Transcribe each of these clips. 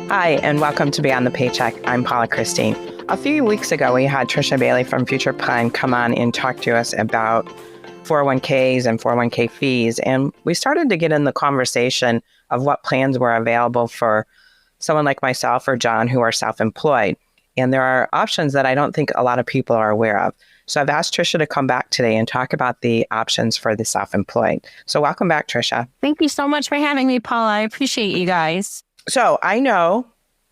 Hi, and welcome to Beyond the Paycheck. I'm Paula Christine. A few weeks ago, we had Tricia Bailey from Future Prime come on and talk to us about 401ks and 401k fees. And we started to get in the conversation of what plans were available for someone like myself or John who are self-employed. And there are options that I don't think a lot of people are aware of. So I've asked Tricia to come back today and talk about the options for the self-employed. So welcome back, Tricia. Thank you so much for having me, Paula. I appreciate you guys. So I know,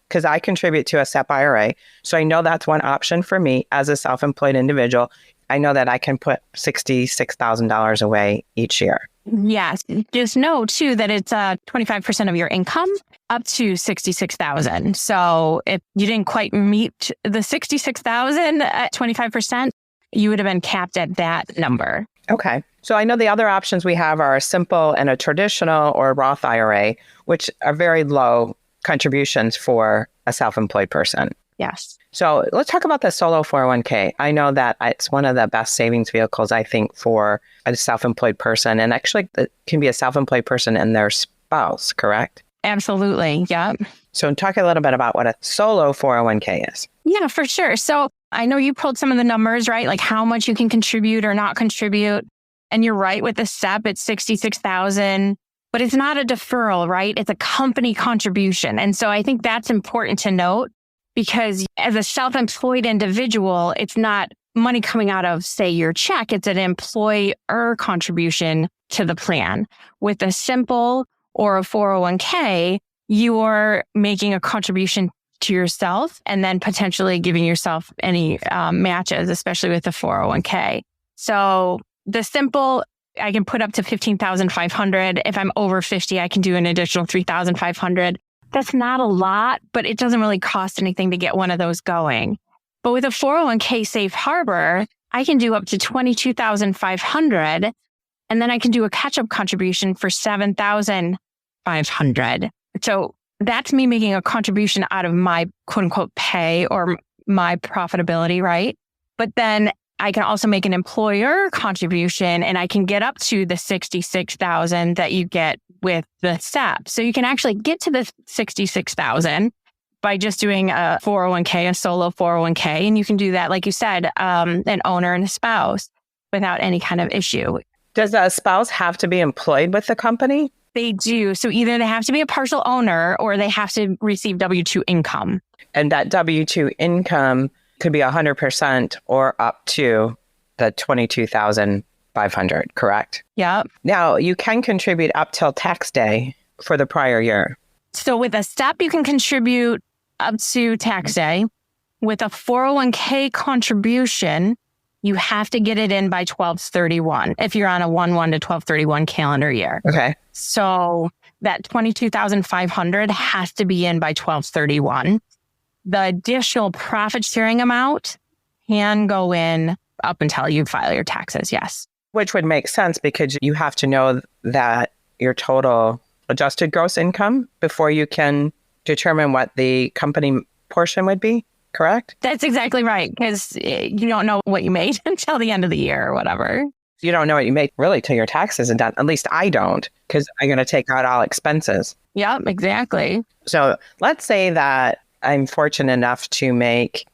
because I contribute to a SEP IRA, so I know that's one option for me as a self-employed individual. I know that I can put $66,000 away each year. Yes. Just know, too, that it's 25% of your income up to $66,000. So if you didn't quite meet the $66,000 at 25%, you would have been capped at that number. Okay. So I know the other options we have are a simple and a traditional or Roth IRA, which are very low contributions for a self-employed person. Yes. So let's talk about the solo 401k. I know that it's one of the best savings vehicles, I think, for a self-employed person. And actually, it can be a self-employed person and their spouse, correct? Absolutely. Yeah. So talk a little bit about what a solo 401k is. Yeah, for sure. So I know you pulled some of the numbers, right? Like how much you can contribute or not contribute. And you're right with the SEP, it's $66,000, but it's not a deferral, right? It's a company contribution. And so I think that's important to note because as a self-employed individual, it's not money coming out of, say, your check. It's an employer contribution to the plan. With a simple or a 401k, you're making a contribution to yourself and then potentially giving yourself any matches, especially with the 401k. So the simple, I can put up to $15,500. If I'm over 50, I can do an additional $3,500. That's not a lot, but it doesn't really cost anything to get one of those going. But with a 401k safe harbor, I can do up to $22,500, and then I can do a catch-up contribution for $7,500. So that's me making a contribution out of my quote-unquote pay or my profitability, right? But then I can also make an employer contribution and I can get up to the $66,000 that you get with the SEP. So you can actually get to the $66,000 by just doing a 401k, a solo 401k. And you can do that, like you said, an owner and a spouse without any kind of issue. Does a spouse have to be employed with the company? They do. So either they have to be a partial owner or they have to receive W-2 income. And that W-2 income could be 100% or up to the $22,500, correct? Yep. Now, you can contribute up till tax day for the prior year. So with a SEP, you can contribute up to tax day. With a 401k contribution, you have to get it in by 12/31 if you're on a 1/1 to 12/31 calendar year. Okay. So that $22,500 has to be in by 12/31. The additional profit sharing amount can go in up until you file your taxes, yes. Which would make sense because you have to know that your total adjusted gross income before you can determine what the company portion would be, correct? That's exactly right, because you don't know what you made until the end of the year or whatever. You don't know what you make really till your taxes are done. At least I don't, because I'm going to take out all expenses. Yep, exactly. So let's say that I'm fortunate enough to make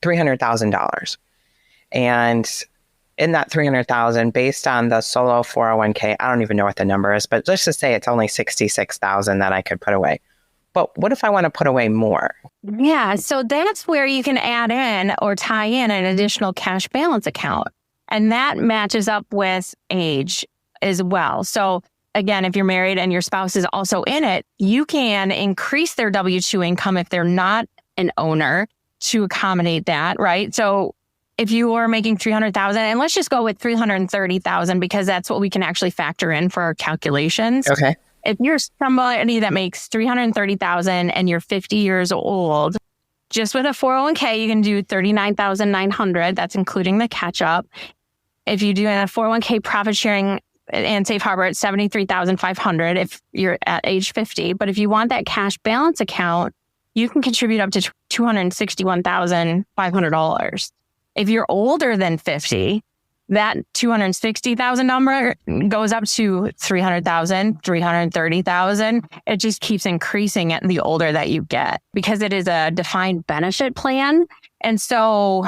$300,000. And in that $300,000, based on the solo 401k, I don't even know what the number is, but let's just say it's only $66,000 that I could put away. But what if I want to put away more? Yeah, so that's where you can add in or tie in an additional cash balance account. And that matches up with age as well. So again, if you're married and your spouse is also in it, you can increase their W-2 income if they're not an owner to accommodate that, right? So if you are making $300,000, and let's just go with $330,000 because that's what we can actually factor in for our calculations. Okay. If you're somebody that makes $330,000 and you're 50 years old, just with a 401k, you can do $39,900. That's including the catch up. If you do a 401k profit sharing and safe harbor, it's $73,500 if you're at age 50. But if you want that cash balance account, you can contribute up to $261,500. If you're older than 50, that 260,000 number goes up to 300,000, 330,000. It just keeps increasing at the older that you get because it is a defined benefit plan. And so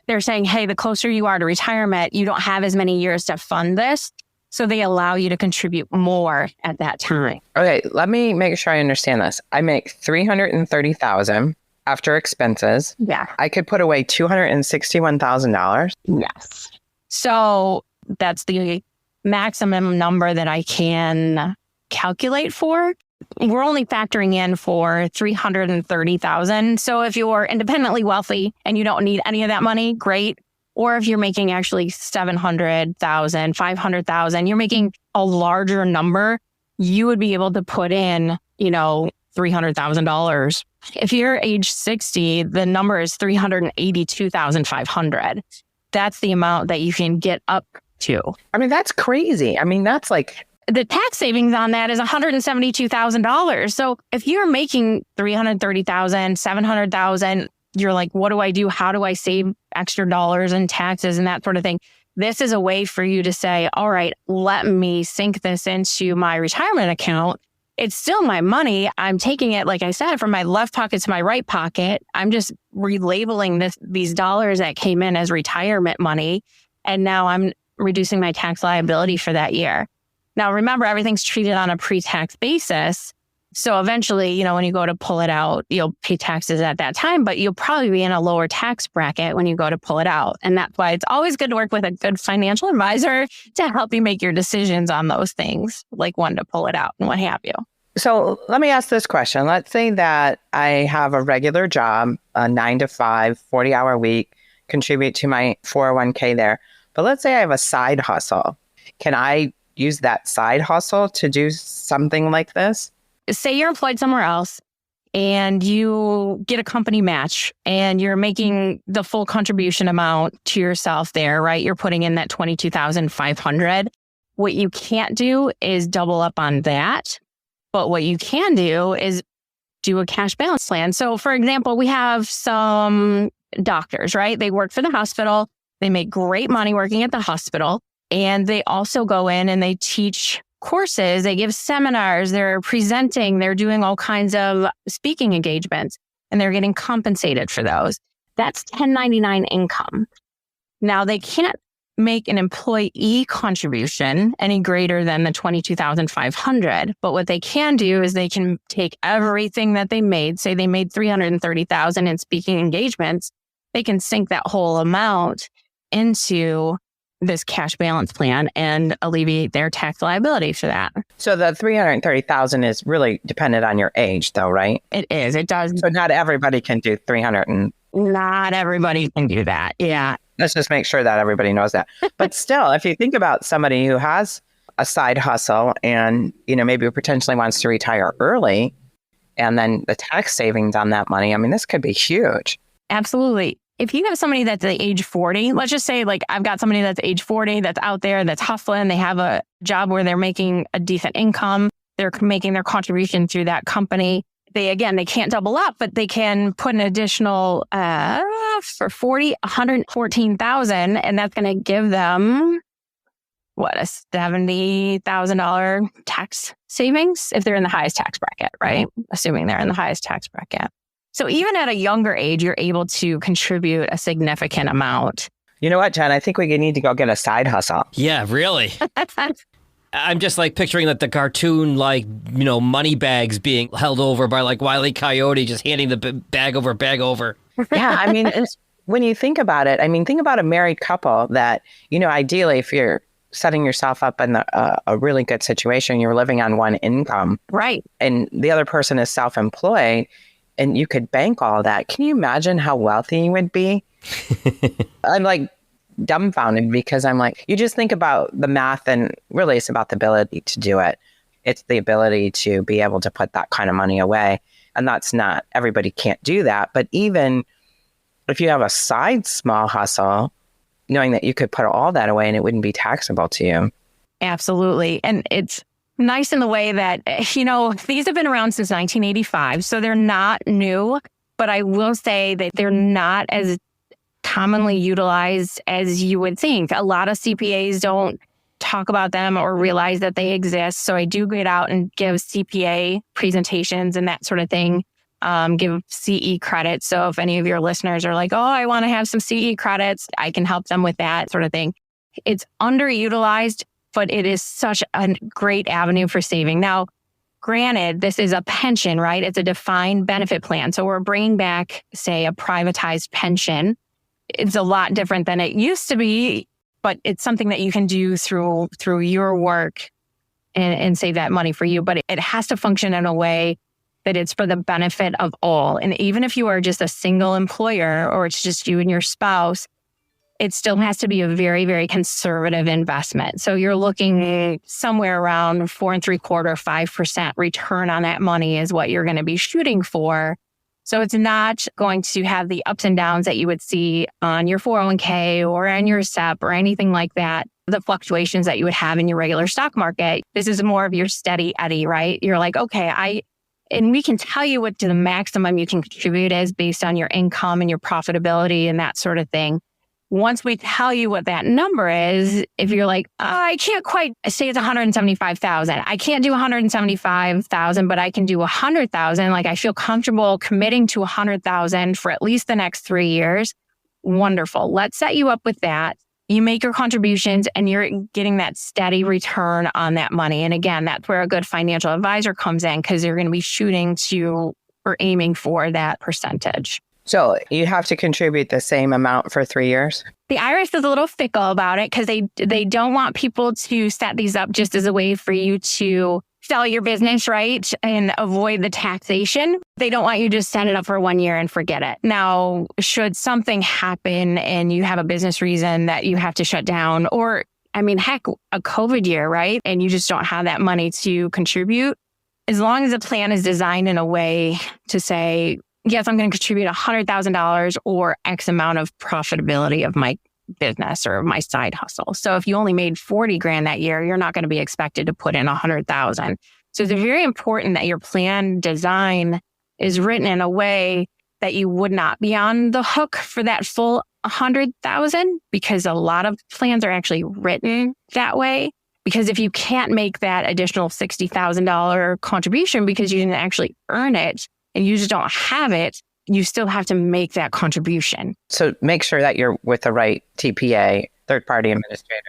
they're saying, hey, the closer you are to retirement, you don't have as many years to fund this. So they allow you to contribute more at that time. Okay, let me make sure I understand this. I make $330,000 after expenses. Yeah. I could put away $261,000. Yes. So that's the maximum number that I can calculate for. We're only factoring in for $330,000. So if you're independently wealthy and you don't need any of that money, great. Or if you're making actually $700,000, $500,000, you're making a larger number, you would be able to put in, $300,000. If you're age 60, the number is $382,500. That's the amount that you can get up to. I mean, that's crazy. I mean, that's like... The tax savings on that is $172,000. So if you're making $330,000, $700,000, you're like, what do I do? How do I save extra dollars in taxes and that sort of thing? This is a way for you to say, all right, let me sink this into my retirement account. It's still my money. I'm taking it, like I said, from my left pocket to my right pocket. I'm just relabeling these dollars that came in as retirement money. And now I'm reducing my tax liability for that year. Now, remember, everything's treated on a pre-tax basis. So eventually, when you go to pull it out, you'll pay taxes at that time, but you'll probably be in a lower tax bracket when you go to pull it out. And that's why it's always good to work with a good financial advisor to help you make your decisions on those things, like when to pull it out and what have you. So let me ask this question. Let's say that I have a regular job, a 9 to 5, 40-hour week, contribute to my 401k there. But let's say I have a side hustle. Can I use that side hustle to do something like this? Say you're employed somewhere else and you get a company match and you're making the full contribution amount to yourself there, right? You're putting in that $22,500. What you can't do is double up on that. But what you can do is do a cash balance plan. So for example, we have some doctors, right? They work for the hospital. They make great money working at the hospital. And they also go in and they teach courses, they give seminars, they're presenting, they're doing all kinds of speaking engagements, and they're getting compensated for those. That's 1099 income. Now, they can't make an employee contribution any greater than the $22,500, but what they can do is they can take everything that they made, say they made $330,000 in speaking engagements, they can sink that whole amount into this cash balance plan and alleviate their tax liability for that. So the $330,000 is really dependent on your age, though, right? It is. It does. So not everybody can do 300. Not everybody can do that. Yeah. Let's just make sure that everybody knows that. But still, if you think about somebody who has a side hustle and, maybe potentially wants to retire early, and then the tax savings on that money, I mean, this could be huge. Absolutely. If you have somebody that's at age 40, let's just say I've got somebody that's age 40 that's out there, that's hustling. They have a job where they're making a decent income. They're making their contribution through that company. They can't double up, but they can put an additional, for 40, $114,000. And that's going to give them, a $70,000 tax savings if they're in the highest tax bracket, right? Assuming they're in the highest tax bracket. So even at a younger age, you're able to contribute a significant amount. You know what, Jen? I think we need to go get a side hustle. Yeah, really. I'm just picturing the cartoon, money bags being held over by Wile E. Coyote, just handing the bag over. Yeah, I mean, when you think about it, think about a married couple that, ideally, if you're setting yourself up in a really good situation, you're living on one income. Right. And the other person is self-employed. And you could bank all that. Can you imagine how wealthy you would be? I'm dumbfounded because you just think about the math, and really it's about the ability to do it. It's the ability to be able to put that kind of money away. And that's not, everybody can't do that. But even if you have a side small hustle, knowing that you could put all that away and it wouldn't be taxable to you. Absolutely. And it's nice in the way that, these have been around since 1985, so they're not new, but I will say that they're not as commonly utilized as you would think. A lot of CPAs don't talk about them or realize that they exist. So I do get out and give CPA presentations and that sort of thing, give CE credits. So if any of your listeners are like, oh, I want to have some CE credits, I can help them with that sort of thing. It's underutilized, but it is such a great avenue for saving. Now, granted, this is a pension, right? It's a defined benefit plan. So we're bringing back, say, a privatized pension. It's a lot different than it used to be, but it's something that you can do through your work and save that money for you. But it has to function in a way that it's for the benefit of all. And even if you are just a single employer or it's just you and your spouse, it still has to be a very, very conservative investment. So you're looking somewhere around 4.75%, 5% return on that money is what you're going to be shooting for. So it's not going to have the ups and downs that you would see on your 401k or on your SEP or anything like that, the fluctuations that you would have in your regular stock market. This is more of your steady Eddie, right? You're like, okay, and we can tell you what the maximum you can contribute is based on your income and your profitability and that sort of thing. Once we tell you what that number is, if you're like, oh, I can't quite say it's 175,000. I can't do 175,000, but I can do 100,000. Like I feel comfortable committing to 100,000 for at least the next 3 years. Wonderful. Let's set you up with that. You make your contributions and you're getting that steady return on that money. And again, that's where a good financial advisor comes in because you're going to be shooting to or aiming for that percentage. So you have to contribute the same amount for 3 years? The IRS is a little fickle about it because they don't want people to set these up just as a way for you to sell your business, right? And avoid the taxation. They don't want you to just set it up for 1 year and forget it. Now, should something happen and you have a business reason that you have to shut down or, I mean, heck, a COVID year, right? And you just don't have that money to contribute. As long as the plan is designed in a way to say, yes, I'm going to contribute $100,000 or X amount of profitability of my business or my side hustle. So if you only made 40 grand that year, you're not going to be expected to put in 100,000. So it's very important that your plan design is written in a way that you would not be on the hook for that full 100,000 because a lot of plans are actually written that way. Because if you can't make that additional $60,000 contribution because you didn't actually earn it, and you just don't have it, you still have to make that contribution. So make sure that you're with the right TPA, third-party administrator,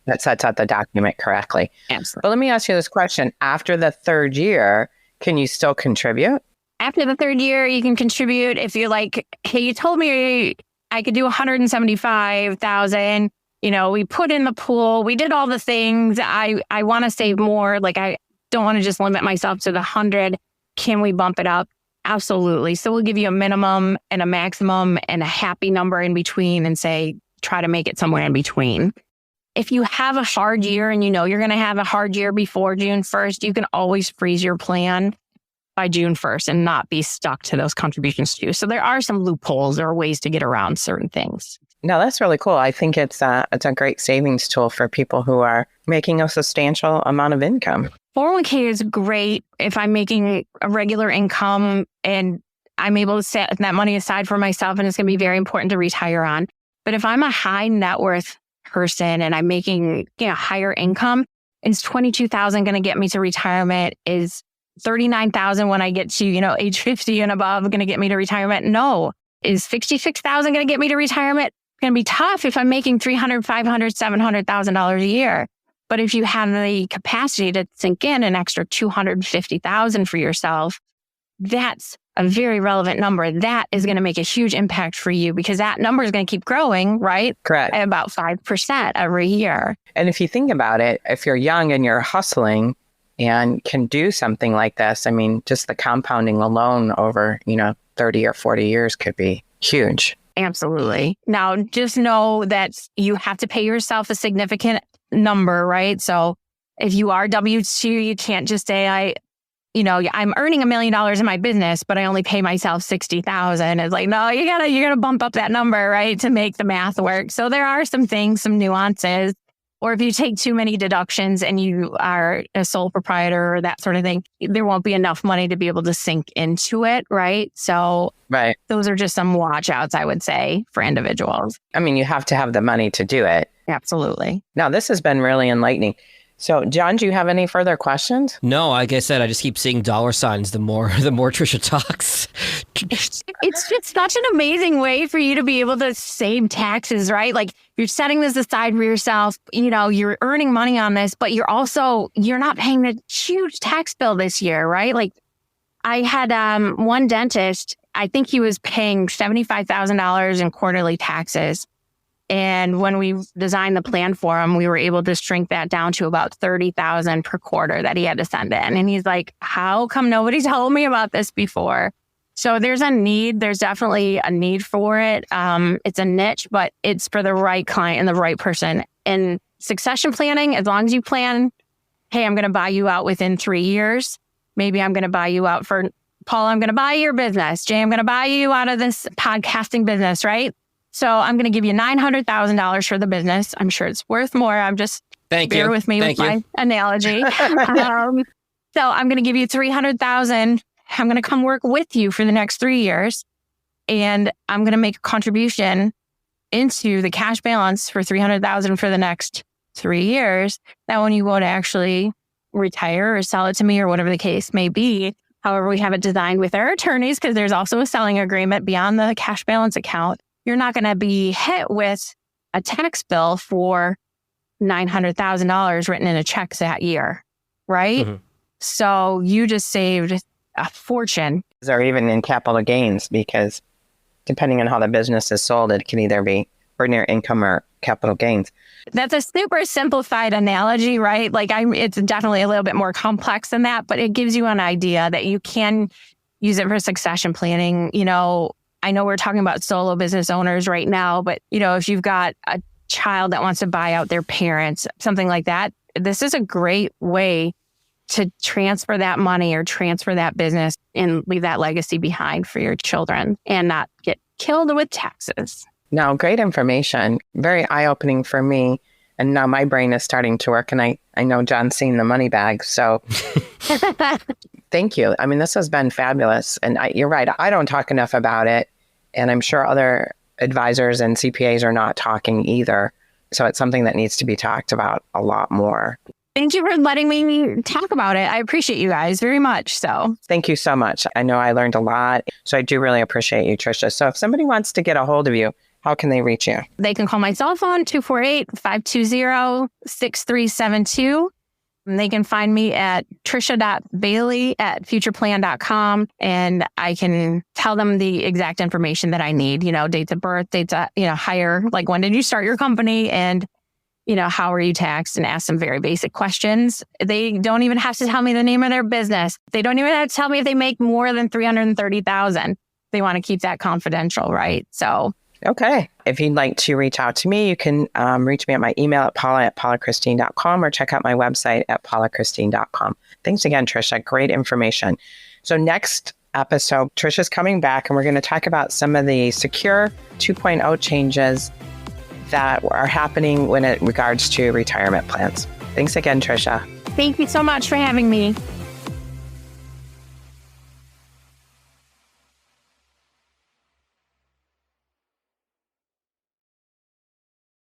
that sets out the document correctly. Absolutely. But let me ask you this question. After the third year, can you still contribute? After the third year, you can contribute if you're like, hey, you told me I could do 175,000. You know, we put in the pool, we did all the things. I want to save more. Like, I don't want to just limit myself to the 100. Can we bump it up? Absolutely. So we'll give you a minimum and a maximum and a happy number in between and say, try to make it somewhere in between. If you have a hard year and you know you're going to have a hard year before June 1st, you can always freeze your plan by June 1st and not be stuck to those contributions too. So there are some loopholes or ways to get around certain things. No, that's really cool. I think it's a great savings tool for people who are making a substantial amount of income. 401k is great if I'm making a regular income and I'm able to set that money aside for myself and it's going to be very important to retire on. But if I'm a high net worth person and I'm making higher income, is 22,000 going to get me to retirement? Is 39,000 when I get to, age 50 and above going to get me to retirement? No. Is 66,000 going to get me to retirement? It's going to be tough if I'm making $300,000, $500,000, $700,000 a year. But if you have the capacity to sink in an extra $250,000 for yourself, that's a very relevant number. That is going to make a huge impact for you because that number is going to keep growing, right? Correct. At about 5% every year. And if you think about it, if you're young and you're hustling and can do something like this, I mean, just the compounding alone over, 30 or 40 years could be huge. Absolutely. Now, just know that you have to pay yourself a significant number, right? So if you are W-2, you can't just say, I'm earning $1 million in my business, but I only pay myself 60,000. It's like, no, you gotta bump up that number, right? To make the math work. So there are some things, some nuances. Or if you take too many deductions and you are a sole proprietor or that sort of thing, there won't be enough money to be able to sink into it, right? So Right. those are just some watch outs, I would say, for individuals. I mean, you have to have the money to do it. Absolutely. Now, this has been really enlightening. So, John, do you have any further questions? No, like I said, I just keep seeing dollar signs the more Tricia talks. It's just such an amazing way for you to be able to save taxes, right? Like you're setting this aside for yourself, you're earning money on this, but you're not paying a huge tax bill this year, right? Like I had one dentist, I think he was paying $75,000 in quarterly taxes. And when we designed the plan for him, we were able to shrink that down to about $30,000 per quarter that he had to send in. And he's like, how come nobody told me about this before? So there's a need. There's definitely a need for it. It's a niche, but it's for the right client and the right person. And succession planning, as long as you plan, hey, I'm going to buy you out within 3 years. Maybe I'm going to buy you out for, Paul, I'm going to buy your business. Jay, I'm going to buy you out of this podcasting business, right? So I'm going to give you $900,000 for the business. I'm sure it's worth more. I'm just bear with me with my analogy. So I'm going to give you $300,000. I'm going to come work with you for the next 3 years. And I'm going to make a contribution into the cash balance for $300,000 for the next 3 years. That when you go to actually retire or sell it to me or whatever the case may be, however we have it designed with our attorneys, because there's also a selling agreement beyond the cash balance account. You're not going to be hit with a tax bill for $900,000 written in a check that year, right? Mm-hmm. So you just saved a fortune. Or even in capital gains, because depending on how the business is sold, it can either be ordinary income or capital gains. That's a super simplified analogy, right? Like it's definitely a little bit more complex than that, but it gives you an idea that you can use it for succession planning. I know we're talking about solo business owners right now, but if you've got a child that wants to buy out their parents, something like that, this is a great way to transfer that money or transfer that business and leave that legacy behind for your children and not get killed with taxes. No, great information. Very eye-opening for me. And now my brain is starting to work, and I know John's seen the money bag. So thank you. I mean, this has been fabulous. And you're right. I don't talk enough about it. And I'm sure other advisors and CPAs are not talking either. So it's something that needs to be talked about a lot more. Thank you for letting me talk about it. I appreciate you guys very much. So thank you so much. I know I learned a lot. So I do really appreciate you, Tricia. So if somebody wants to get a hold of you, how can they reach you? They can call my cell phone, 248-520-6372. And they can find me at tricia.bailey@futureplan.com. And I can tell them the exact information that I need, dates of birth, dates, hire, like when did you start your company? And, how are you taxed? And ask some very basic questions. They don't even have to tell me the name of their business. They don't even have to tell me if they make more than $330,000. They want to keep that confidential, right? So. Okay. If you'd like to reach out to me, you can reach me at my email at paula@paulachristine.com or check out my website at paulachristine.com. Thanks again, Tricia. Great information. So next episode, Tricia's coming back and we're going to talk about some of the Secure 2.0 changes that are happening when it regards to retirement plans. Thanks again, Tricia. Thank you so much for having me.